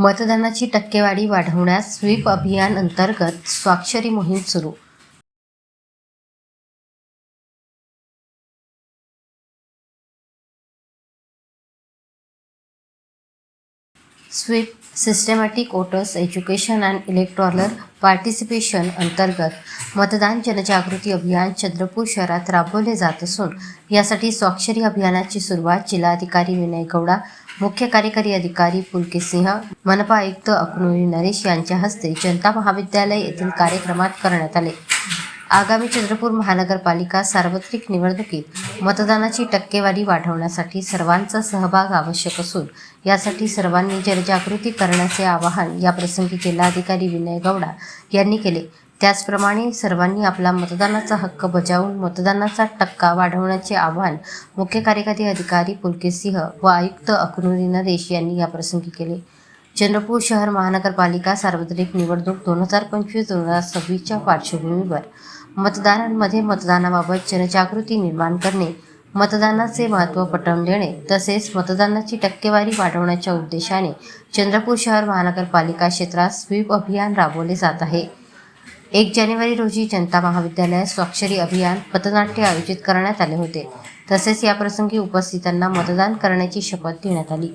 मतदानाची टक्केवारी वाढवण्यास स्वीप अभियान अंतर्गत स्वाक्षरी मोहीम सुरू. Sweep systematic voters education and electoral participation अंतर्गत मतदान जनजागृती अभियान चंद्रपूर शहरात राबवले जात असून यासाठी स्वाक्षरी अभियानाची सुरुवात जिल्हाधिकारी विनय गौडा, मुख्य कार्यकारी अधिकारी पुलकेसिंह, मनपा आयुक्त अकनुरी नरेश यांच्या हस्ते जनता महाविद्यालय येथील कार्यक्रमात करण्यात आले. आगामी चंद्रपूर महानगरपालिका सार्वत्रिक निवडणुकीत मतदानाची टक्केवारी वाढवण्यासाठी सर्वांचा सहभाग आवश्यक असून यासाठी सर्वांनी जनजागृती करण्याचे आवाहन याप्रसंगी जिल्हाधिकारी विनय गौडा यांनी केले. त्याचप्रमाणे सर्वांनी आपला मतदानाचा हक्क बजावून मतदानाचा टक्का वाढवण्याचे आवाहन मुख्य कार्यकारी अधिकारी पुलकेसिंह व आयुक्त अकनुरी नरेश यांनी याप्रसंगी केले. चंद्रपूर शहर महानगरपालिका सार्वत्रिक निवडणूक 2025-2026च्या पार्श्वभूमीवर मतदारांमध्ये मतदानाबाबत जनजागृती निर्माण करणे, मतदानाचे महत्त्व पटवून देणे तसेच मतदानाची टक्केवारी वाढवण्याच्या उद्देशाने चंद्रपूर शहर महानगरपालिका क्षेत्रात स्वीप अभियान राबवले जात आहे. 1 जानेवारी रोजी जनता महाविद्यालयात स्वाक्षरी अभियान पथनाट्य आयोजित करण्यात आले होते. तसेच याप्रसंगी उपस्थितांना मतदान करण्याची शपथ देण्यात आली.